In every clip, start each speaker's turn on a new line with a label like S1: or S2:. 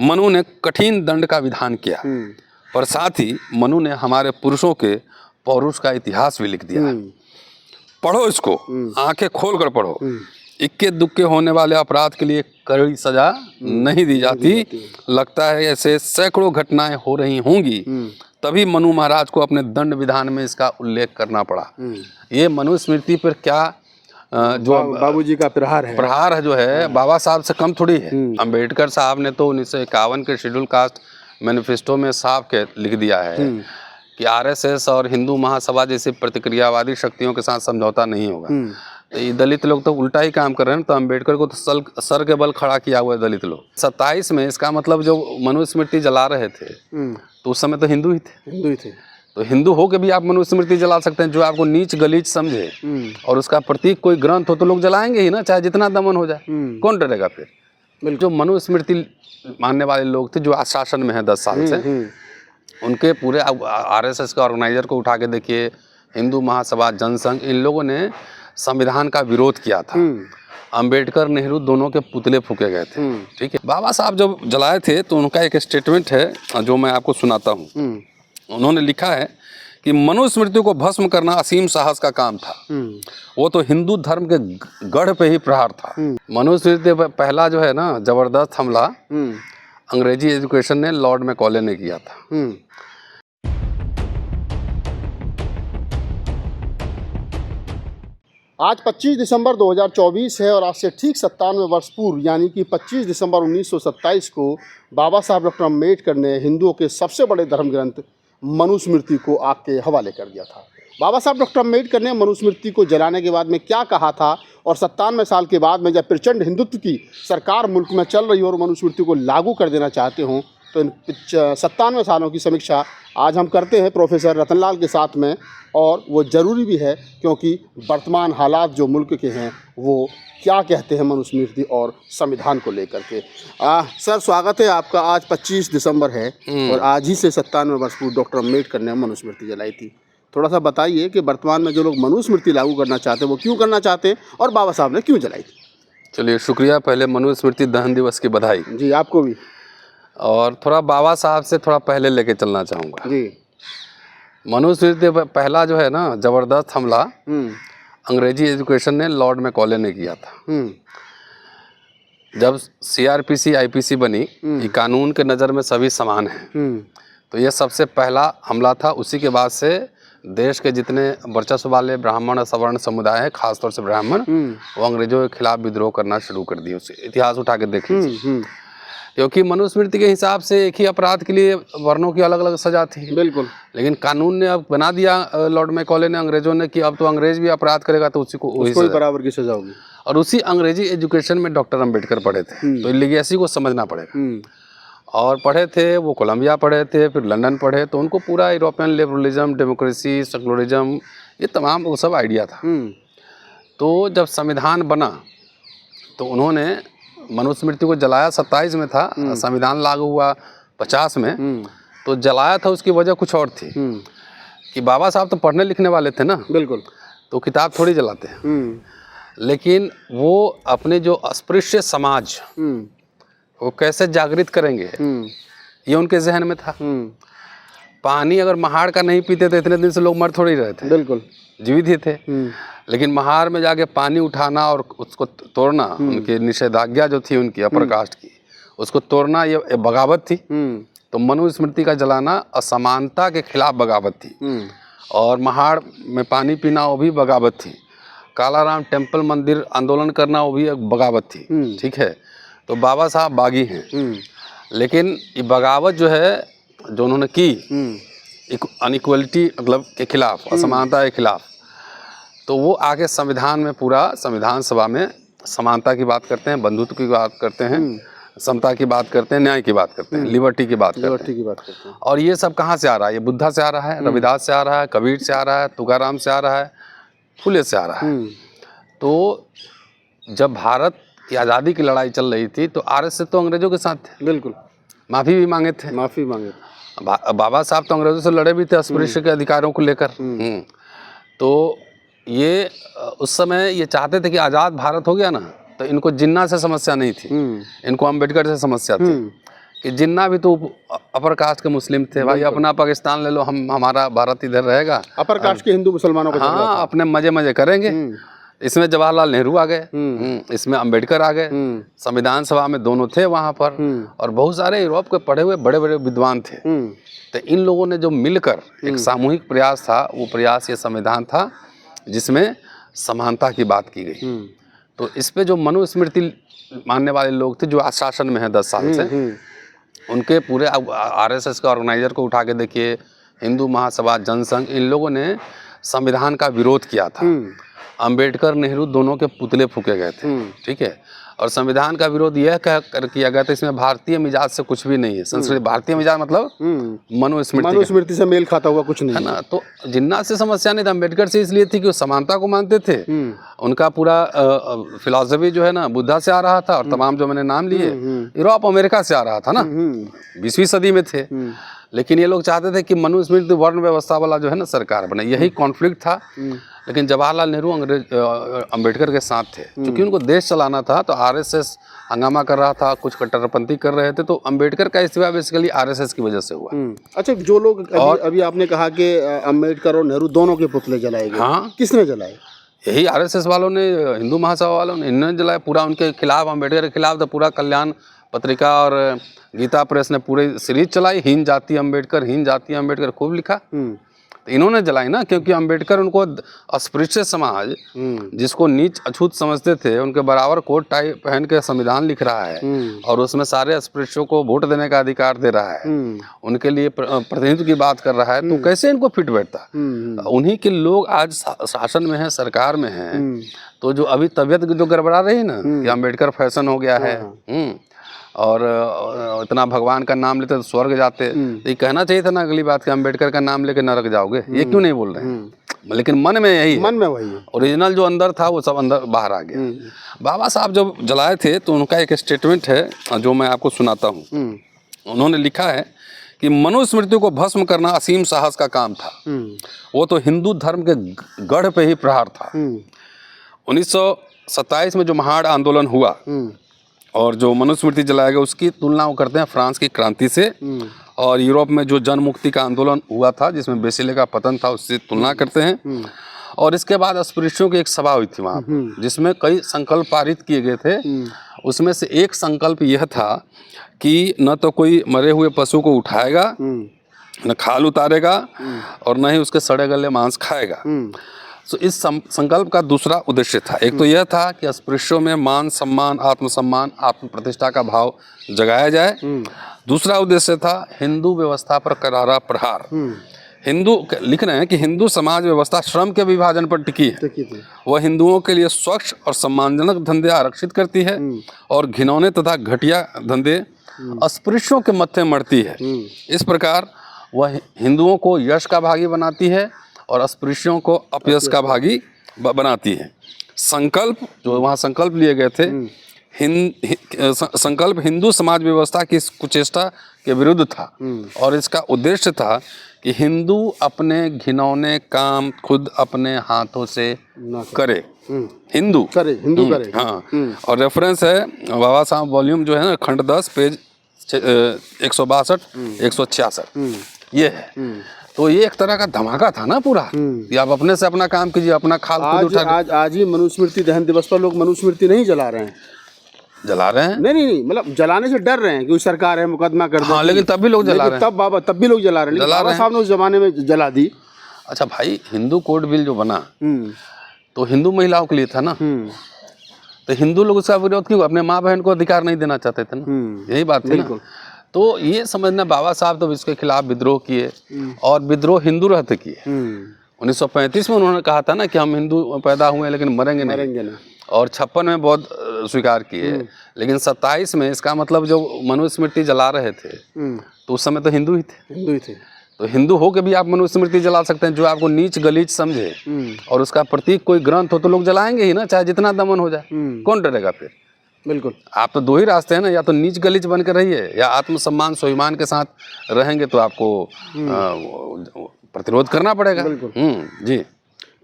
S1: मनु ने कठिन दंड का विधान किया, पर साथ ही मनु ने हमारे पुरुषों के पौरुष का इतिहास भी लिख दिया। पढ़ो इसको, आंखें खोल कर पढ़ो। इक्के दुक्के होने वाले अपराध के लिए कड़ी सजा नहीं दी जाती। लगता है ऐसे सैकड़ों घटनाएं हो रही होंगी, तभी मनु महाराज को अपने दंड विधान में इसका उल्लेख करना पड़ा। ये मनुस्मृति पर क्या जो
S2: बाबूजी का प्रहार है
S1: जो है बाबा साहब से कम थोड़ी है। अंबेडकर साहब ने तो 1951 के शेड्यूल कास्ट मैनिफेस्टो में साफ के लिख दिया है कि आरएसएस और हिंदू महासभा जैसी प्रतिक्रियावादी शक्तियों के साथ समझौता नहीं होगा। तो ये दलित लोग तो उल्टा ही काम कर रहे हैं। तो अंबेडकर को तो सर के बल खड़ा किया हुआ है दलित लोग। 27 में इसका मतलब जो मनुस्मृति जला रहे थे तो उस समय तो हिंदू ही थे। तो हिंदू हो के भी आप मनुस्मृति जला सकते हैं। जो आपको नीच गलीच समझे और उसका प्रतीक कोई ग्रंथ हो तो लोग जलाएंगे ही ना, चाहे जितना दमन हो जाए। कौन डरेगा फिर? जो मनुस्मृति मानने वाले लोग थे जो आज शासन में है 10 साल से, उनके पूरे आरएसएस के ऑर्गेनाइजर को उठा के देखिए, हिंदू महासभा, जनसंघ, इन लोगों ने संविधान का विरोध किया था। अंबेडकर नेहरू दोनों के पुतले फूके गए थे। ठीक है, बाबा साहब जब जलाए थे तो उनका एक स्टेटमेंट है जो मैं आपको सुनाता हूँ। उन्होंने लिखा है कि मनुस्मृति को भस्म करना असीम साहस का काम था। वो तो हिंदू धर्म के गढ़ पे ही प्रहार था। मनुस्मृति पहला जो है ना जबरदस्त हमला अंग्रेजी एजुकेशन ने लॉर्ड मैकॉले ने किया था।
S2: आज 25 दिसंबर 2024 है और आज से ठीक 97 वर्ष पूर्व यानी कि 25 दिसंबर 1927 को बाबा साहब डॉक्टर अम्बेडकर ने हिंदुओं के सबसे बड़े धर्म ग्रंथ मनुस्मृति को आग के हवाले कर दिया था। बाबा साहब डॉक्टर अम्बेडकर ने मनुस्मृति को जलाने के बाद में क्या कहा था और 97 साल के बाद में जब प्रचंड हिंदुत्व की सरकार मुल्क में चल रही हो और मनुस्मृति को लागू कर देना चाहते हों, तो इन 97 सालों की समीक्षा आज हम करते हैं प्रोफेसर रतनलाल के साथ में। और वो ज़रूरी भी है क्योंकि वर्तमान हालात जो मुल्क के हैं वो क्या कहते हैं मनुस्मृति और संविधान को लेकर के। सर स्वागत है आपका। आज 25 दिसंबर है और आज ही से 97 वर्ष पूर्व डॉक्टर अम्बेडकर ने मनुस्मृति जलाई थी। थोड़ा सा बताइए कि वर्तमान में जो लोग मनुस्मृति लागू करना चाहते हैं वो क्यों करना चाहते हैं और बाबा साहब ने क्यों जलाई थी।
S1: चलिए शुक्रिया, पहले मनुस्मृति दहन दिवस की बधाई।
S2: जी आपको भी।
S1: और थोड़ा बाबा साहब से थोड़ा पहले लेके चलना चाहूँगा।
S2: जी
S1: मनुस्मृति पहला जो है ना जबरदस्त हमला अंग्रेजी एजुकेशन ने लॉर्ड मैकॉले ने किया था। जब सीआरपीसी आईपीसी बनी, ये कानून के नज़र में सभी समान हैं, तो ये सबसे पहला हमला था। उसी के बाद से देश के जितने वर्चस्व वाले ब्राह्मण सवर्ण समुदाय हैं, खासतौर से ब्राह्मण, वो अंग्रेजों के खिलाफ विद्रोह करना शुरू कर दिए। उसे इतिहास उठा के देख लीजिए, क्योंकि मनुस्मृति के हिसाब से एक ही अपराध के लिए वर्णों की अलग अलग सजा थी।
S2: बिल्कुल।
S1: लेकिन कानून ने अब बना दिया लॉर्ड मैकॉले ने, अंग्रेजों ने, कि अब तो अंग्रेज भी अपराध करेगा तो उसी को
S2: उसको बराबर की सजा होगी।
S1: और उसी अंग्रेजी एजुकेशन में डॉक्टर अम्बेडकर पढ़े थे, तो लिगेसी को समझना पड़ेगा। और पढ़े थे वो कोलंबिया पढ़े थे, फिर लंदन पढ़े, तो उनको पूरा यूरोपियन लिबरलिज्म, डेमोक्रेसी, सेकुलरिज्म, ये तमाम वो सब आइडिया था। तो जब संविधान बना तो उन्होंने मनुस्मृति को जलाया। 27 में था, संविधान लागू हुआ 50 में। तो जलाया था उसकी वजह कुछ और थी कि बाबा साहब तो पढ़ने लिखने वाले थे ना।
S2: बिल्कुल।
S1: तो किताब थोड़ी जलाते हैं, लेकिन वो अपने जो अस्पृश्य समाज वो कैसे जागृत करेंगे ये उनके जहन में था। पानी अगर महाड़ का नहीं पीते थे इतने दिन से लोग मर थोड़ी रहे थे।
S2: बिल्कुल,
S1: जीवित ही थे। लेकिन महाड़ में जाके पानी उठाना और उसको तोड़ना, उनकी निषेधाज्ञा जो थी उनकी अपर कास्ट की, उसको तोड़ना ये बगावत थी। तो मनुस्मृति का जलाना असमानता के खिलाफ बगावत थी। और महाड़ में पानी पीना वो भी बगावत थी। कालाराम टेम्पल मंदिर आंदोलन करना वो भी एक बगावत थी। ठीक है, तो बाबा साहब बागी हैं, लेकिन ये बगावत जो है जो उन्होंने की अनइक्वलिटी मतलब के खिलाफ, असमानता के खिलाफ, तो वो आगे संविधान में पूरा संविधान सभा में समानता की बात करते हैं, बंधुत्व की बात करते हैं, समता की बात करते हैं, न्याय की बात करते हैं, लिबर्टी की बात करते हैं। और ये सब कहाँ से आ रहा है? ये बुद्धा से आ रहा है, रविदास से आ रहा है, कबीर से आ रहा है, तुकाराम से आ रहा है, फुले से आ रहा है। तो जब भारत की आज़ादी की लड़ाई चल रही थी तो आरएसएस तो अंग्रेजों के साथ थे। बिल्कुल। माफ़ी भी मांगे थे। बाबा साहब तो अंग्रेजों से लड़े भी थे अस्पृश्य के अधिकारों को लेकर। तो ये उस समय ये चाहते थे कि आज़ाद भारत हो गया ना तो इनको जिन्ना से समस्या नहीं थी, इनको अम्बेडकर से समस्या थी कि जिन्ना भी तो अपर कास्ट के मुस्लिम थे भाई, अपना पाकिस्तान ले लो, हमारा भारत इधर रहेगा।
S2: अपर कास्ट के हिंदू मुसलमानों का झगड़ा
S1: हाँ,
S2: था।
S1: अपने मजे मजे करेंगे। इसमें जवाहरलाल नेहरू आ गए, इसमें अंबेडकर आ गए, संविधान सभा में दोनों थे वहां पर, और बहुत सारे यूरोप के पढ़े हुए बड़े बड़े विद्वान थे। तो इन लोगों ने जो मिलकर एक सामूहिक प्रयास था, वो प्रयास ये संविधान था जिसमें समानता की बात की गई। तो इस पे जो मनुस्मृति मानने वाले लोग थे, जो आज शासन में है 10 साल से, उनके पूरे आरएसएस के ऑर्गेनाइजर को उठा के देखिए, हिंदू महासभा, जनसंघ, इन लोगों ने संविधान का विरोध किया था। अंबेडकर, नेहरू दोनों के पुतले फूके गए थे, ठीक है। और संविधान का विरोध यह कहकर किया गया था, इसमें भारतीय मिजाज से कुछ भी नहीं है। संस्कृति भारतीय मिजाज मतलब
S2: मनुस्मृति से मेल खाता हुआ कुछ नहीं
S1: है ना। तो जिन्ना से समस्या नहीं था, अम्बेडकर से इसलिए थी कि वो समानता को मानते थे। उनका पूरा फिलॉसफी जो है ना बुद्धा से आ रहा था, और तमाम जो मैंने नाम लिए यूरोप अमेरिका से आ रहा था ना, 20वीं सदी में थे। लेकिन ये लोग चाहते थे कि मनुस्मृति वर्ण व्यवस्था वाला जो है ना सरकार बने, यही कॉन्फ्लिक्ट था। लेकिन जवाहरलाल नेहरू अंबेडकर के साथ थे, क्योंकि उनको देश चलाना था। तो आरएसएस हंगामा कर रहा था, कुछ कट्टरपंथी कर रहे थे, तो अंबेडकर का इस्तीफा बेसिकली आरएसएस की वजह से हुआ।
S2: अच्छा, जो लोग अभी आपने कहा कि अंबेडकर और नेहरू दोनों के पुतले जलाए गए,
S1: हाँ,
S2: किसने जलाए?
S1: यही आरएसएस वालों ने, हिंदू महासभा वालों ने, इन्होंने जलाया। पूरा उनके खिलाफ, अंबेडकर के खिलाफ तो पूरा कल्याण पत्रिका और गीता प्रेस ने पूरी सीरीज चलाई, हीन जाति अम्बेडकर, हीन जाति अम्बेडकर, खूब लिखा। तो इन्होंने जलाई ना, क्योंकि अंबेडकर उनको अस्पृश्य समाज, जिसको नीच अछूत समझते थे, उनके बराबर कोट टाई पहन के संविधान लिख रहा है, और उसमें सारे अस्पृश्यों को वोट देने का अधिकार दे रहा है, उनके लिए प्रतिनिधित्व की बात कर रहा है, तो कैसे इनको फिट बैठता? उन्हीं के लोग आज शासन में है, सरकार में है। तो जो अभी तबीयत जो गड़बड़ा रही ना कि अंबेडकर फैशन हो गया है, और इतना भगवान का नाम लेते तो स्वर्ग जाते, तो ये कहना चाहिए था ना अगली बात कि अंबेडकर का नाम लेके नरक जाओगे। ये क्यों नहीं बोल रहे हैं? लेकिन मन में यही है,
S2: मन में वही है।
S1: ओरिजिनल जो अंदर था वो सब अंदर बाहर आ गया। बाबा साहब जब जलाए थे तो उनका एक स्टेटमेंट है जो मैं आपको सुनाता हूँ। उन्होंने लिखा है कि मनुस्मृति को भस्म करना असीम साहस का काम था, वो तो हिंदू धर्म के गढ़ पे ही प्रहार था। 1927 में जो महाड़ आंदोलन हुआ और जो मनुस्मृति जलाया गया, उसकी तुलना वो करते हैं फ्रांस की क्रांति से, और यूरोप में जो जन मुक्ति का आंदोलन हुआ था जिसमें बेसिले का पतन था, उससे तुलना करते हैं। और इसके बाद अस्पृश्यों की एक सभा हुई थी वहाँ पर, जिसमें कई संकल्प पारित किए गए थे। उसमें से एक संकल्प यह था कि न तो कोई मरे हुए पशु को उठाएगा, न खाल उतारेगा, और न ही उसके सड़े गले मांस खाएगा। तो इस संकल्प का दूसरा उद्देश्य था, एक तो यह था कि अस्पृश्यों में मान सम्मान, आत्मसम्मान, आत्म प्रतिष्ठा का भाव जगाया जाए। दूसरा उद्देश्य था हिंदू व्यवस्था पर करारा प्रहार। हिंदू लिख रहे हैं कि हिंदू समाज व्यवस्था श्रम के विभाजन पर टिकी है, वह हिंदुओं के लिए स्वच्छ और सम्मानजनक धंधे आरक्षित करती है, और घिनौने तथा घटिया धंधे अस्पृश्यों के मत्थे मढ़ती है। इस प्रकार वह हिंदुओं को यश का भागी बनाती है और अस्पृश्यों को अपयश का भागी बनाती है। संकल्प जो वहाँ संकल्प लिए गए थे, संकल्प हिंदू समाज व्यवस्था की कुचेष्टा के विरुद्ध था, और इसका उद्देश्य था कि हिंदू अपने घिनौने काम खुद अपने हाथों से करे। हिंदू करे। हाँ, और रेफरेंस है बाबा साहब वॉल्यूम जो है ना, खंड 10 पेज 162 166 ये है। तो ये एक तरह का धमाका था ना पूरा, कि आप अपने से अपना काम कीजिए, अपना खाल खुद उठा।
S2: आज ही मनुस्मृति दहन दिवस पर लोग मनुस्मृति नहीं जला रहे हैं।
S1: जला रहे हैं?
S2: नहीं, मतलब जलाने से डर रहे हैं कि सरकार है, मुकदमा कर दे।
S1: हाँ, लेकिन तब भी लोग जला रहे हैं। तब
S2: भी लोग जला रहे हैं। बाबा साहब ने उस जमाने में जला दी।
S1: अच्छा भाई, हिंदू कोड बिल जो बना तो हिंदू महिलाओं के लिए था ना, तो हिंदू लोग उसका विरोध क्यों? अपने माँ बहन को अधिकार नहीं देना चाहते थे ना, यही बात थी ना। तो ये समझना, बाबा साहब तो इसके खिलाफ विद्रोह किए, और विद्रोह हिंदू रहते किए। 1935 में उन्होंने कहा था ना कि हम हिंदू पैदा हुए लेकिन मरेंगे नहीं, और 56 में बौद्ध स्वीकार किए। लेकिन 27 में, इसका मतलब जो मनुस्मृति जला रहे थे तो उस समय तो हिंदू ही थे। तो हिंदू हो के भी आप मनुस्मृति जला सकते हैं, जो आपको नीच गलीच समझे और उसका प्रतीक कोई ग्रंथ हो तो लोग जलाएंगे ही ना, चाहे जितना दमन हो जाए। कौन डरेगा फिर?
S2: बिल्कुल। आप
S1: तो दो ही रास्ते हैं ना, या तो नीच गलीच बन कर रहिए, या आत्मसम्मान स्वाभिमान के साथ रहेंगे तो आपको प्रतिरोध करना पड़ेगा। जी।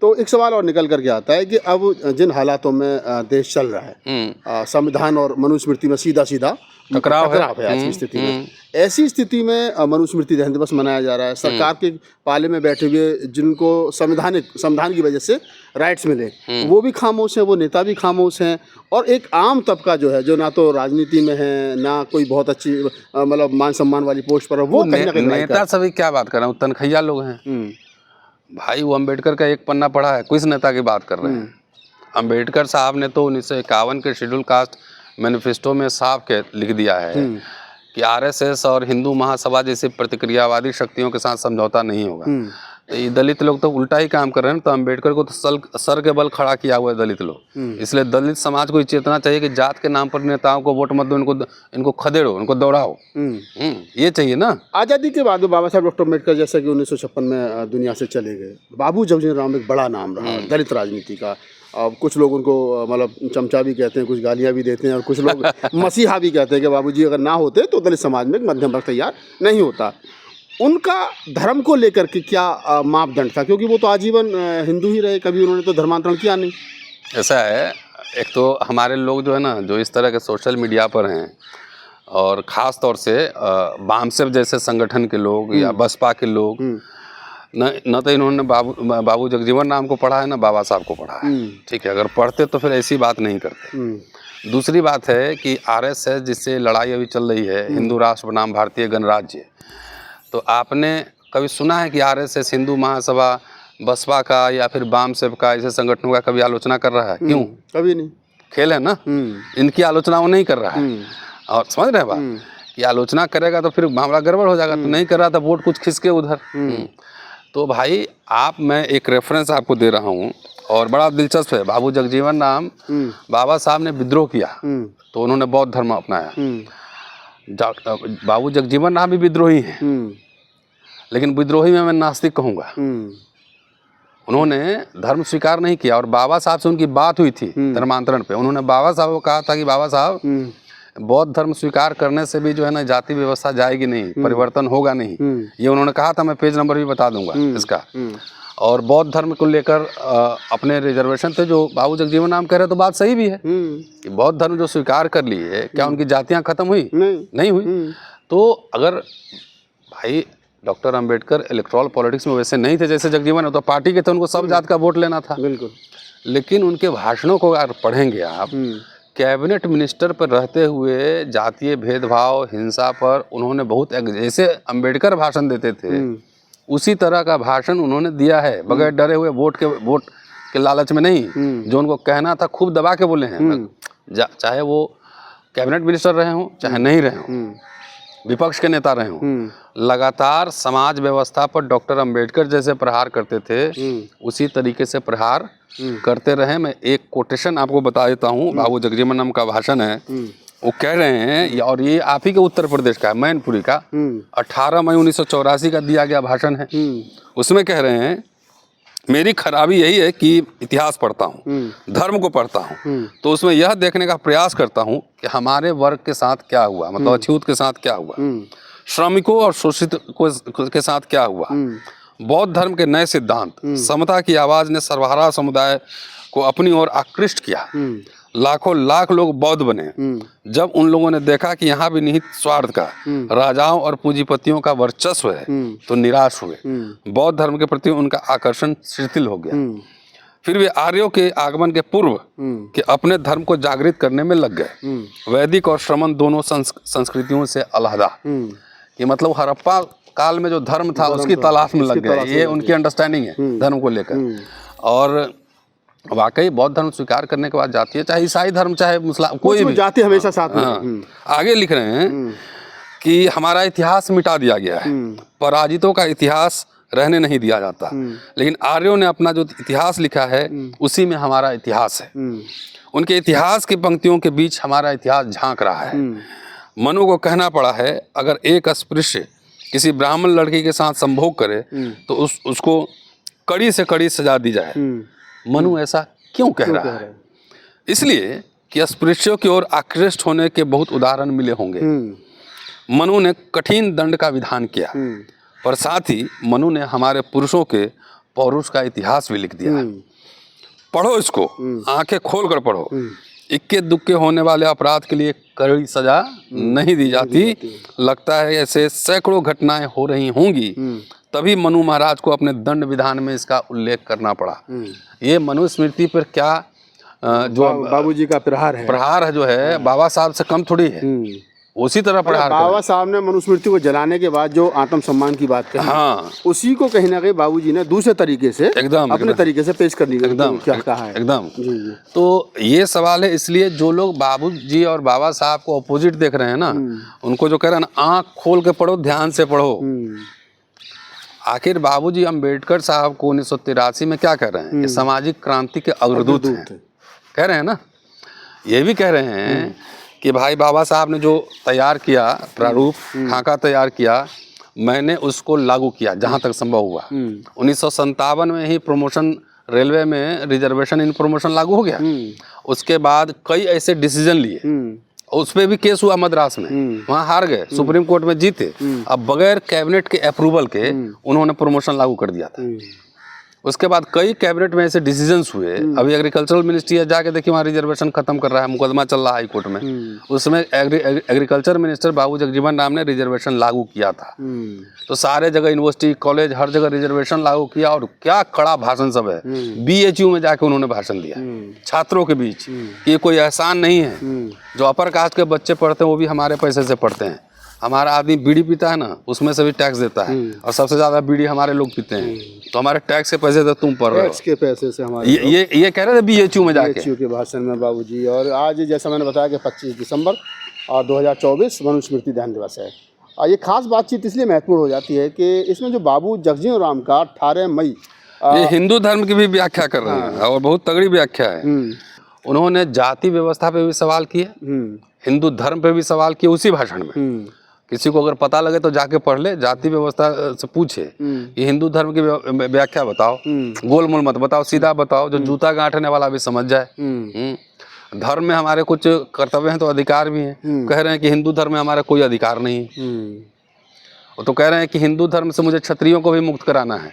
S2: तो एक सवाल और निकल करके आता है कि अब जिन हालातों में देश चल रहा है, संविधान और मनुस्मृति में सीधा सीधा
S1: टकराव
S2: है आज की स्थिति में। ऐसी स्थिति में मनुस्मृति दहन दिवस मनाया जा रहा है। सरकार के पाले में बैठे हुए जिनको संविधान की वजह से राइट्स मिले, वो भी खामोश हैं, वो नेता भी खामोश हैं, और एक आम तबका जो है, जो ना तो राजनीति में है, ना कोई बहुत अच्छी मतलब मान सम्मान वाली पोस्ट पर है, वो कहीं ना कहीं
S1: नेता सभी क्या बात कर रहे हैं, तनखैया लोग हैं भाई। वो अम्बेडकर का एक पन्ना पढ़ा है, किस नेता की बात कर रहे हैं? अम्बेडकर साहब ने तो 1951 के शेड्यूल कास्ट मैनिफेस्टो में साफ लिख दिया है कि आरएसएस और हिंदू महासभा जैसी प्रतिक्रियावादी शक्तियों के साथ समझौता नहीं होगा। तो ये दलित लोग तो उल्टा ही काम कर रहे हैं। तो अम्बेडकर को तो सर के बल खड़ा किया हुआ है दलित लोग। इसलिए दलित समाज को चेतना चाहिए कि जात के नाम पर नेताओं को वोट मत दो, इनको खदेड़ो, इनको दौड़ाओ। ये चाहिए ना।
S2: आज़ादी के बाद बाबा साहब डॉक्टर अम्बेडकर जैसा कि 1956 में दुनिया से चले गए, बाबू जगजीवन राम एक बड़ा नाम रहा दलित राजनीति का। अब कुछ लोग उनको मतलब चमचा भी कहते हैं, कुछ गालियाँ भी देते हैं, और कुछ लोग मसीहा भी कहते हैं कि बाबूजी अगर ना होते तो दलित समाज में एक मध्यम वर्ग तैयार नहीं होता। उनका धर्म को लेकर के क्या मापदंड था? क्योंकि वो तो आजीवन हिंदू ही रहे, कभी उन्होंने तो धर्मांतरण किया नहीं।
S1: ऐसा है, एक तो हमारे लोग जो है ना, जो इस तरह के सोशल मीडिया पर हैं, और ख़ास तौर से बामसेफ जैसे संगठन के लोग या बसपा के लोग, न तो इन्होंने बाबू जगजीवन राम को पढ़ा है, ना बाबा साहब को पढ़ा है। ठीक है, अगर पढ़ते तो फिर ऐसी बात नहीं करते। दूसरी बात है कि आरएसएस जिससे लड़ाई अभी चल रही है, हिंदू राष्ट्र बनाम भारतीय गणराज्य, तो आपने कभी सुना है कि आरएसएस हिंदू महासभा, बसपा का या फिर बामसेफ का, ऐसे संगठनों का कभी आलोचना कर रहा है? क्यों? कभी नहीं। खेल है ना, इनकी आलोचना वो नहीं कर रहा है। और समझ रहे बात कि आलोचना करेगा तो फिर मामला गड़बड़ हो जाएगा। तो नहीं कर रहा था, वोट कुछ खिसके उधर। तो भाई मैं एक रेफरेंस आपको दे रहा हूँ, और बड़ा दिलचस्प है। बाबू जगजीवन राम, बाबा साहब ने विद्रोह किया तो उन्होंने बौद्ध धर्म अपनाया। बाबू जगजीवन राम भी विद्रोही हैं, लेकिन विद्रोही में मैं नास्तिक कहूँगा। उन्होंने धर्म स्वीकार नहीं किया, और बाबा साहब से उनकी बात हुई थी धर्मांतरण पे। उन्होंने बाबा साहब को कहा था कि बाबा साहब, बौद्ध धर्म स्वीकार करने से भी जो है ना जाति व्यवस्था जाएगी नहीं, परिवर्तन होगा नहीं। ये उन्होंने कहा था, मैं पेज नंबर भी बता दूंगा इसका। और बौद्ध धर्म को लेकर अपने रिजर्वेशन थे, जो बाबू जगजीवन राम कह रहे, तो बात सही भी है कि बौद्ध धर्म जो स्वीकार कर ली है, क्या उनकी जातियां खत्म हुई? नहीं हुई। तो अगर भाई डॉक्टर अंबेडकर इलेक्टोरल पॉलिटिक्स में वैसे नहीं थे जैसे जगजीवन, तो पार्टी के थे, उनको सब जात का वोट लेना था। बिल्कुल। लेकिन उनके भाषणों को अगर पढ़ेंगे आप, कैबिनेट मिनिस्टर पर रहते हुए जातीय भेदभाव, हिंसा पर उन्होंने बहुत, जैसे अंबेडकर भाषण देते थे उसी तरह का भाषण उन्होंने दिया है, बगैर डरे हुए, वोट के लालच में नहीं। जो उनको कहना था खूब दबा के बोले हैं, चाहे वो कैबिनेट मिनिस्टर रहे हों चाहे नहीं रहे हों, विपक्ष के नेता रहे हों, लगातार समाज व्यवस्था पर डॉक्टर अंबेडकर जैसे प्रहार करते थे, उसी तरीके से प्रहार करते रहे। मैं एक कोटेशन आपको बता देता हूँ, बाबू जगजीवन राम का भाषण है। वो कह रहे हैं, और ये आप ही के उत्तर प्रदेश का है, मैनपुरी का, 18 मई 1984 का दिया गया भाषण है। उसमें कह रहे हैं, मेरी खराबी यही है कि इतिहास पढ़ता हूँ, धर्म को पढ़ता हूँ, तो उसमें यह देखने का प्रयास करता हूँ कि हमारे वर्ग के साथ क्या हुआ, मतलब अछूत के साथ क्या हुआ, श्रमिकों और शोषित के साथ क्या हुआ। बौद्ध धर्म के नए सिद्धांत, समता की आवाज ने सर्वहारा समुदाय को अपनी ओर आकृष्ट किया। लाखों लाख लोग बौद्ध बने। जब उन लोगों ने देखा कि यहाँ भी निहित स्वार्थ का, राजाओं और पूंजीपतियों का वर्चस्व है, तो निराश हुए। बौद्ध धर्म के प्रति उनका आकर्षण शिथिल हो गया। फिर वे आर्यों के आगमन के पूर्व के अपने धर्म को जागृत करने में लग गए। वैदिक और श्रमण दोनों संस्कृतियों से अलहदा, कि मतलब हड़प्पा काल में जो धर्म था उसकी तलाश में लग गए। ये उनकी अंडरस्टैंडिंग है धर्म को लेकर। और वाकई बौद्ध धर्म स्वीकार करने के बाद जाती है, चाहे ईसाई धर्म चाहे मुस्लिम, कोई भी जाति हमेशा साथ में। आगे लिख रहे हैं कि हमारा इतिहास मिटा दिया गया है, पराजितों का इतिहास रहने नहीं दिया जाता, लेकिन आर्यों ने अपना जो इतिहास लिखा है उसी में हमारा इतिहास है। उनके इतिहास की पंक्तियों के बीच हमारा इतिहास झांक रहा है। मनु को कहना पड़ा है, अगर एक अस्पृश्य किसी ब्राह्मण लड़की के साथ संभोग करे तो उसको कड़ी से कड़ी सजा दी जाए। मनु ऐसा क्यों कह रहा है? इसलिए कि अस्पृश्यों की ओर आकृष्ट होने के बहुत उदाहरण मिले होंगे। मनु ने कठिन दंड का विधान किया, पर साथ ही मनु ने हमारे पुरुषों के पौरुष का इतिहास भी लिख दिया। पढ़ो इसको, आंखें खोल कर पढ़ो। इक्के दुक्के होने वाले अपराध के लिए कड़ी सजा नहीं दी जाती। लगता है ऐसे सैकड़ों घटनाएं हो रही होंगी, तभी मनु महाराज को अपने दंड विधान में इसका उल्लेख करना पड़ा। ये मनुस्मृति पर क्या जो
S2: बाबूजी का प्रहार है
S1: जो है बाबा साहब से कम थोड़ी है, उसी तरह प्रहार
S2: बाबा साहब ने मनुस्मृति को जलाने के बाद जो आत्मसम्मान की बात कही,
S1: हाँ,
S2: उसी को कहीं ना कहीं बाबूजी ने दूसरे तरीके से
S1: एकदम
S2: अपने तरीके से पेश करने
S1: एकदम
S2: क्या कहा है
S1: एकदम।
S2: जी।
S1: तो ये सवाल है, इसलिए जो लोग बाबूजी और बाबा साहब को अपोजिट देख रहे हैं ना, उनको जो कह रहे हैं ना आँख खोल के पढ़ो, ध्यान से पढ़ो। आखिर बाबूजी अम्बेडकर साहब को 1983 में क्या कह रहे हैं? ये सामाजिक क्रांति के अग्रदूत हैं, कह रहे हैं ना। ये भी कह रहे हैं कि भाई बाबा साहब ने जो तैयार किया प्रारूप, खाका तैयार किया, मैंने उसको लागू किया जहाँ तक संभव हुआ। 1957 में ही प्रमोशन, रेलवे में रिजर्वेशन इन प्रमोशन लागू हो गया। उसके बाद कई ऐसे डिसीजन लिए, उस पर भी केस हुआ मद्रास में, वहाँ हार गए, सुप्रीम कोर्ट में जीते। अब बगैर कैबिनेट के अप्रूवल के उन्होंने प्रमोशन लागू कर दिया था। उसके बाद कई कैबिनेट में ऐसे डिसीजंस हुए। अभी एग्रीकल्चरल मिनिस्ट्री है, जाके देखिए वहाँ रिजर्वेशन खत्म कर रहा है, मुकदमा चल रहा है हाई कोर्ट में। उसमें एग्रीकल्चर मिनिस्टर बाबू जगजीवन राम ने रिजर्वेशन लागू किया था। तो सारे जगह यूनिवर्सिटी, कॉलेज, हर जगह रिजर्वेशन लागू किया। और क्या कड़ा भाषण सब है। BHU में जाके उन्होंने भाषण दिया छात्रों के बीच, ये कोई एहसान नहीं है, जो अपर कास्ट के बच्चे पढ़ते हैं वो भी हमारे पैसे से पढ़ते हैं। हमारा आदमी बीड़ी पीता है ना, उसमें से भी टैक्स देता है, और सबसे ज्यादा बीड़ी हमारे लोग पीते हैं। तो हमारे टैक्स के पैसे तो तुम पढ़ रहे हो,
S2: टैक्स के पैसे से हमारे
S1: ये कह रहे थे BHU में जाके,
S2: BHU के भाषण में बाबूजी। और आज जैसा मैंने बताया कि 25 दिसंबर 2024 मनुस्मृति दहन दिवस है। ये खास बातचीत इसलिए महत्वपूर्ण हो जाती है कि इसमें जो बाबू जगजीवन राम का 18 मई
S1: ये हिंदू धर्म की भी व्याख्या कर रहे हैं, और बहुत तगड़ी व्याख्या है। उन्होंने जाति व्यवस्था पे भी सवाल किए, हिंदू धर्म पे भी सवाल किए उसी भाषण में। किसी को अगर पता लगे तो जाके पढ़ ले, जाति व्यवस्था से पूछे कि हिंदू धर्म की व्याख्या बताओ, गोलमोल मत बताओ, सीधा बताओ, जो जूता गांठने वाला भी समझ जाए। धर्म में हमारे कुछ कर्तव्य हैं तो अधिकार भी हैं। कह रहे हैं कि हिंदू धर्म में हमारा कोई अधिकार नहीं है। वो तो कह रहे हैं कि हिंदू धर्म से मुझे क्षत्रियों को भी मुक्त कराना है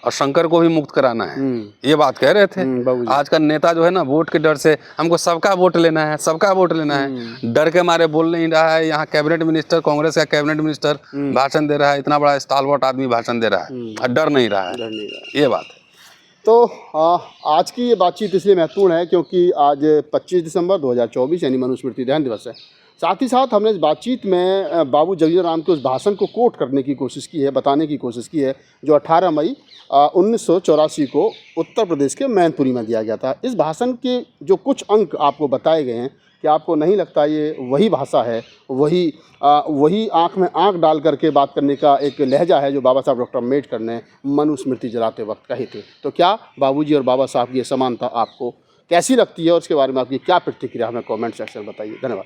S1: और शंकर को भी मुक्त कराना है, ये बात कह रहे थे। आज का नेता जो है ना, वोट के डर से हमको सबका वोट लेना है, सबका वोट लेना है, डर के मारे बोल नहीं रहा है। यहाँ कैबिनेट मिनिस्टर, कांग्रेस का कैबिनेट मिनिस्टर भाषण दे रहा है, इतना बड़ा स्टालवर्ट आदमी भाषण दे रहा है और डर नहीं रहा है, ये बात है।
S2: तो आज की ये बातचीत इसलिए महत्वपूर्ण है क्योंकि आज 25 दिसंबर 2024 यानी मनुस्मृति दहन दिवस है। साथ ही साथ हमने इस बातचीत में बाबू जगजीवन राम के उस भाषण को कोट करने की कोशिश की है, बताने की कोशिश की है, जो 18 मई 1984 को उत्तर प्रदेश के मैनपुरी में दिया गया था। इस भाषण के जो कुछ अंक आपको बताए गए हैं, कि आपको नहीं लगता ये वही भाषा है, वही आँख में आँख डाल करके बात करने का एक लहजा है जो बाबा साहब डॉक्टर अम्बेडकर ने मनुस्मृति जलाते वक्त कहे थे? तो क्या बाबूजी और बाबा साहब की ये समानता आपको कैसी लगती है और उसके बारे में आपकी क्या प्रतिक्रिया हमें कमेंट सेक्शन में बताइए। धन्यवाद।